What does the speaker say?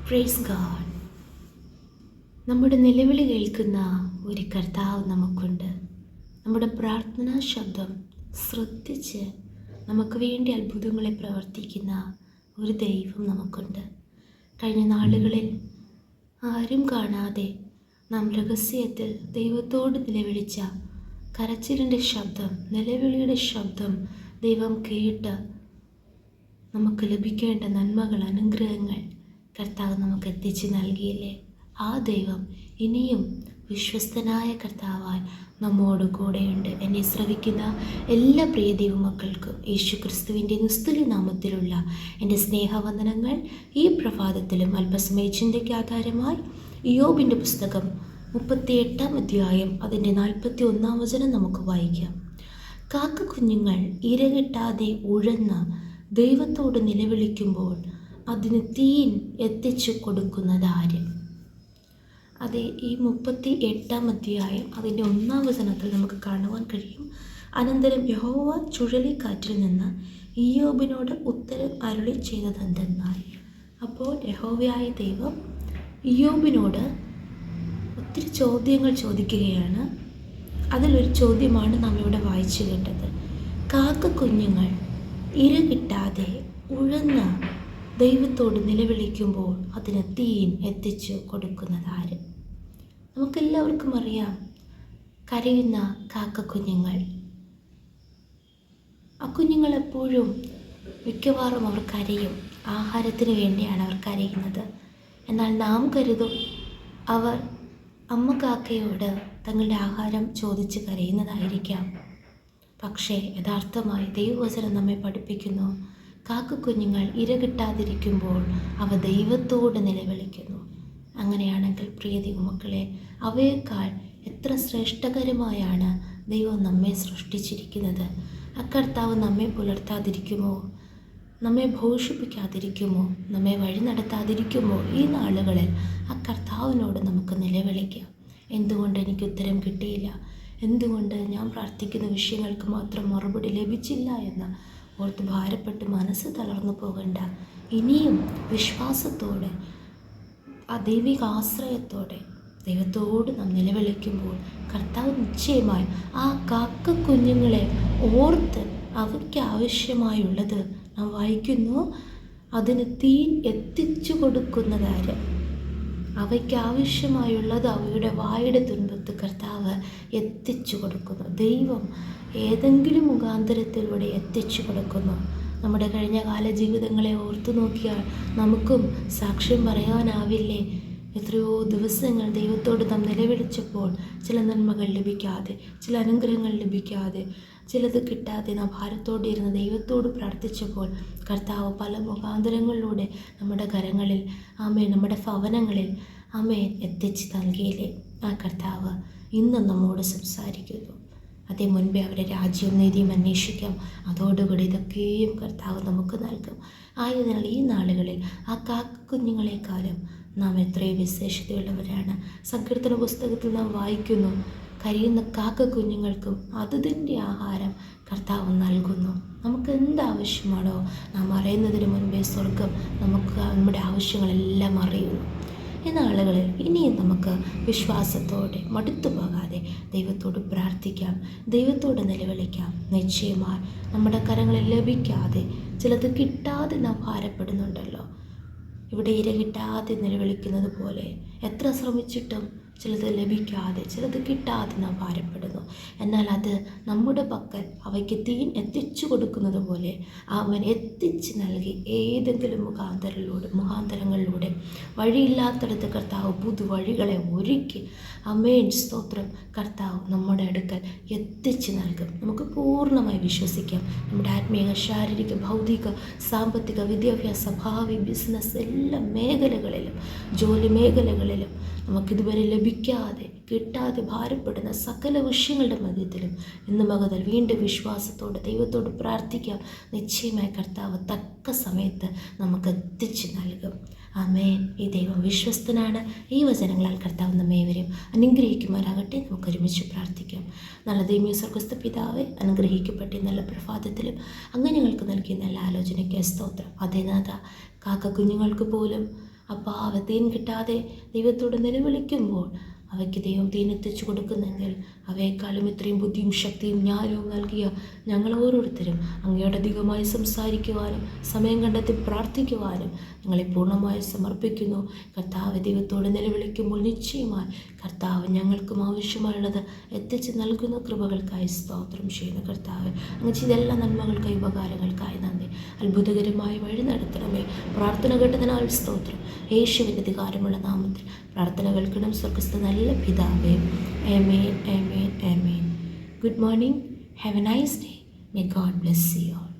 Praise God. നമ്മുടെ നിലവിളി കേൾക്കുന്ന ഒരു കർത്താവ് നമുക്കുണ്ട്. നമ്മുടെ പ്രാർത്ഥനാ ശബ്ദം ശ്രദ്ധിച്ച് നമുക്ക് വേണ്ടി അത്ഭുതങ്ങളെ പ്രവർത്തിക്കുന്ന ഒരു ദൈവം നമുക്കുണ്ട്. കഴിഞ്ഞ നാളുകളിൽ ആരും കാണാതെ നാം രഹസ്യത്തിൽ ദൈവത്തോട് നിലവിളിച്ച കരച്ചിലിൻ്റെ ശബ്ദം, നിലവിളിയുടെ ശബ്ദം ദൈവം കേട്ട് നമുക്ക് ലഭിക്കേണ്ട നന്മകൾ, അനുഗ്രഹങ്ങൾ കർത്താവ് നമുക്ക് എത്തിച്ച് നൽകിയില്ലേ? ആ ദൈവം ഇനിയും വിശ്വസ്തനായ കർത്താവായി നമ്മോട് കൂടെയുണ്ട്. എന്നെ ശ്രവിക്കുന്ന എല്ലാ പ്രിയ ദൈവമക്കൾക്കും യേശു ക്രിസ്തുവിൻ്റെ നിസ്തുല്യ നാമത്തിലുള്ള എൻ്റെ സ്നേഹവന്ദനങ്ങൾ. ഈ പ്രഭാതത്തിലും അല്പസമയ ചിന്തയ്ക്ക് ആധാരമായി ഇയ്യോബിൻ്റെ പുസ്തകം 38-ാം അധ്യായം അതിൻ്റെ 41-ാം വചനം നമുക്ക് വായിക്കാം. കാക്ക കുഞ്ഞുങ്ങൾ ഇരകിട്ടാതെ ഉഴന്ന് ദൈവത്തോട് നിലവിളിക്കുമ്പോൾ അതിന് തീൻ എത്തിച്ചു കൊടുക്കുന്നതാര്? അതെ, ഈ 38-ാം അധ്യായം അതിൻ്റെ 1-ാം വചനത്തിൽ നമുക്ക് കാണുവാൻ കഴിയും. അനന്തരം യഹോവ ചുഴലിക്കാറ്റിൽ നിന്ന് ഇയ്യോബിനോട് ഉത്തരം അരുളി ചെയ്തതെന്തെന്നാൽ. അപ്പോൾ യഹോവയായ ദൈവം ഇയ്യോബിനോട് ഒത്തിരി ചോദ്യങ്ങൾ ചോദിക്കുകയാണ്. അതിലൊരു ചോദ്യമാണ് നാം ഇവിടെ വായിച്ചു കേട്ടത്. കാക്ക കുഞ്ഞുങ്ങൾ ഇര കിട്ടാതെ ഉഴന്ന് ദൈവത്തോട് നിലവിളിക്കുമ്പോൾ അതിന് തീൻ എത്തിച്ചു കൊടുക്കുന്നതാര്? നമുക്കെല്ലാവർക്കും അറിയാം, കരയുന്ന കാക്ക കുഞ്ഞുങ്ങൾ. ആ കുഞ്ഞുങ്ങൾ എപ്പോഴും മിക്കവാറും അവർ കരയും. ആഹാരത്തിന് വേണ്ടിയാണ് അവർ കരയുന്നത്. എന്നാൽ നാം കരുതും അവർ അമ്മ കാക്കയോട് തങ്ങളുടെ ആഹാരം ചോദിച്ച് കരയുന്നതായിരിക്കാം. പക്ഷേ യഥാർത്ഥമായി ദൈവവചനം നമ്മെ പഠിപ്പിക്കുന്നു, കാക്കക്കുഞ്ഞുങ്ങൾ ഇര കിട്ടാതിരിക്കുമ്പോൾ അവ ദൈവത്തോട് നിലവിളിക്കുന്നു. അങ്ങനെയാണെങ്കിൽ പ്രിയ ദൈവമക്കളെ, അവയേക്കാൾ എത്ര ശ്രേഷ്ഠകരമായാണ് ദൈവം നമ്മെ സൃഷ്ടിച്ചിരിക്കുന്നത്. അക്കർത്താവ് നമ്മെ പുലർത്താതിരിക്കുമോ? നമ്മെ ഭോഷിപ്പിക്കാതിരിക്കുമോ? നമ്മെ വഴി നടത്താതിരിക്കുമോ? ഈ നാളുകളിൽ അക്കർത്താവിനോട് നമുക്ക് നിലവിളിക്കാം. എന്തുകൊണ്ട് എനിക്ക് ഉത്തരം കിട്ടിയില്ല? എന്തുകൊണ്ട് ഞാൻ പ്രാർത്ഥിക്കുന്ന വിഷയങ്ങൾക്ക് മാത്രം മറുപടി ലഭിച്ചില്ല എന്ന് ഓർത്ത് ഭാരപ്പെട്ട് മനസ്സ് തളർന്നു പോകണ്ട. ഇനിയും വിശ്വാസത്തോടെ, ആ ദൈവിക ആശ്രയത്തോടെ ദൈവത്തോട് നാം നിലവിളിക്കുമ്പോൾ കർത്താവ് നിശ്ചയമായി ആ കാക്ക കുഞ്ഞുങ്ങളെ ഓർത്ത് അവയ്ക്ക് ആവശ്യമായുള്ളത് നാം വായിക്കുന്നു, അതിന് തീൻ എത്തിച്ചു കൊടുക്കുന്നതാര്? അവയ്ക്ക് ആവശ്യമായുള്ളത് അവയുടെ വായുടെ തുൻപത്ത് കർത്താവ് എത്തിച്ചു കൊടുക്കുന്നു. ദൈവം ഏതെങ്കിലും മുഖാന്തരത്തിലൂടെ എത്തിച്ചു കൊടുക്കുന്നു. നമ്മുടെ കഴിഞ്ഞ കാല ജീവിതങ്ങളെ ഓർത്തു നോക്കിയാൽ നമുക്കും സാക്ഷ്യം പറയാനാവില്ലേ? എത്രയോ ദിവസങ്ങൾ ദൈവത്തോട് നാം നിലവിളിച്ചപ്പോൾ ചില നന്മകൾ ലഭിക്കാതെ, ചില അനുഗ്രഹങ്ങൾ ലഭിക്കാതെ, ചിലത് കിട്ടാതെ നാം ഭാരത്തോടെ ഇരുന്ന് ദൈവത്തോട് പ്രാർത്ഥിച്ചപ്പോൾ കർത്താവ് പല മുഖാന്തരങ്ങളിലൂടെ നമ്മുടെ കരങ്ങളിൽ, ആമേൻ, നമ്മുടെ ഭവനങ്ങളിൽ, ആമേൻ, എത്തിച്ച് നൽകിയില്ലേ? ആ കർത്താവ് ഇന്നും നമ്മോട് സംസാരിക്കുന്നു. അതേ മുൻപേ അവരുടെ രാജ്യവും നീതിയും അന്വേഷിക്കാം, അതോടുകൂടി ഇതൊക്കെയും കർത്താവ് നമുക്ക് നൽകും. ആയതിനാൽ ഈ നാളുകളിൽ ആ കാക്കുഞ്ഞുങ്ങളെക്കാളും നാം എത്രയോ വിശേഷതയുള്ളവരാണ്. സങ്കീർത്തന പുസ്തകത്തിൽ നാം വായിക്കുന്നു, കരയുന്ന കാക്ക കുഞ്ഞുങ്ങൾക്കും അതിൻ്റെ ആഹാരം കർത്താവ് നൽകുന്നു. നമുക്ക് എന്താവശ്യമാണോ നാം അറിയുന്നതിന് മുൻപേ സ്വർഗം നമുക്ക് നമ്മുടെ ആവശ്യങ്ങളെല്ലാം അറിയുന്നു. ഈ നാളുകളിൽ ഇനിയും നമുക്ക് വിശ്വാസത്തോടെ മടുത്തു പോകാതെ ദൈവത്തോട് പ്രാർത്ഥിക്കാം, ദൈവത്തോട് നിലവിളിക്കാം. നിശ്ചയമായി നമ്മുടെ കരങ്ങളിൽ ലഭിക്കാതെ, ചിലത് കിട്ടാതെ നാം ഭാരപ്പെടുന്നുണ്ടല്ലോ. ഇവിടെ ഇര കിട്ടാതെ നിലവിളിക്കുന്നത് പോലെ എത്ര ശ്രമിച്ചിട്ടും ചിലത് ലഭിക്കാതെ, ചിലത് കിട്ടാതെ നാം ഭാരപ്പെടുന്നു. എന്നാൽ അത് നമ്മുടെ പക്കൽ അവയ്ക്ക് തീൻ എത്തിച്ചു കൊടുക്കുന്നത് പോലെ അവൻ എത്തിച്ച് നൽകി. ഏതെങ്കിലും മുഖാന്തരങ്ങളിലൂടെ വഴിയില്ലാത്തടത്ത് കർത്താവ് പുതുവഴികളെ ഒരുക്കി, ആമേൻ, സ്തോത്രം, കർത്താവ് നമ്മുടെ അടുക്കൽ എത്തിച്ച് നൽകും. നമുക്ക് പൂർണ്ണമായി വിശ്വസിക്കാം. നമ്മുടെ ആത്മീയ, ശാരീരിക, ഭൗതിക, സാമ്പത്തിക, വിദ്യാഭ്യാസ, ഭാവി, ബിസിനസ് എല്ലാ മേഖലകളിലും, ജോലി മേഖലകളിലും നമുക്കിതുവരെ ലഭിക്കാതെ, കിട്ടാതെ ഭാരപ്പെടുന്ന സകല വിഷയങ്ങളുടെ മധ്യത്തിലും ഇന്ന് മകതൽ വീണ്ടും വിശ്വാസത്തോടെ ദൈവത്തോട് പ്രാർത്ഥിക്കാം. നിശ്ചയമായി കർത്താവ് തക്ക സമയത്ത് നമുക്ക് എത്തിച്ച് നൽകും. ആമേൻ. ഈ ദൈവം വിശ്വസ്തനാണ്. ഈ വചനങ്ങളാൽ കർത്താവ് നമ്മേവരെയും അനുഗ്രഹിക്കുമാറാകട്ടെ. നമുക്ക് ഒരുമിച്ച് പ്രാർത്ഥിക്കാം. നല്ല ദൈവമേ, സ്വർഗ്ഗസ്ഥ പിതാവേ, അനുഗ്രഹിക്കപ്പെട്ട നല്ല പ്രഭാതത്തിലും അങ്ങ് ഞങ്ങൾക്ക് നൽകിയ നല്ല ആലോചനയ്ക്ക് സ്തോത്രം. അതേ നാഥ, കാക്ക കുഞ്ഞുങ്ങൾക്ക് പോലും അപ്പോൾ അവ തീൻ കിട്ടാതെ ദൈവത്തോട് നിലവിളിക്കുമ്പോൾ അവയ്ക്ക് ദൈവം തീൻ എത്തിച്ചു കൊടുക്കുന്നെങ്കിൽ അവയെക്കാളും ഇത്രയും ബുദ്ധിയും ശക്തിയും ജ്ഞാനവും നൽകിയ ഞങ്ങൾ ഓരോരുത്തരും അങ്ങയോട് അധികമായി സംസാരിക്കുവാനും സമയം കണ്ടെത്തി പ്രാർത്ഥിക്കുവാനും ഞങ്ങളെ പൂർണ്ണമായി സമർപ്പിക്കുന്നു. കർത്താവ് ദൈവത്തോട് നിലവിളിക്കുമ്പോൾ നിശ്ചയമായി കർത്താവ് ഞങ്ങൾക്കും ആവശ്യമുള്ളത് എത്തിച്ച് നൽകുന്ന കൃപകൾക്കായി സ്തോത്രം ചെയ്യുന്നു. കർത്താവ് അങ്ങ് ചെയ്ത എല്ലാ നന്മകൾക്കായി ഉപകാരങ്ങൾക്കായി നന്ദി. അത്ഭുതകരമായി വഴി നടത്തണമേ. പ്രാർത്ഥന കേട്ടതിനാൽ സ്തോത്രം. യേശുവിൻ്റെ അധികാരമുള്ള നാമത്തിൽ പ്രാർത്ഥന കേൾക്കണം സ്വർഗ്ഗസ്ഥ നല്ല പിതാവേ. ആമേൻ, ആമേൻ, ആമേൻ. Good morning. Have a nice day. May God bless you all.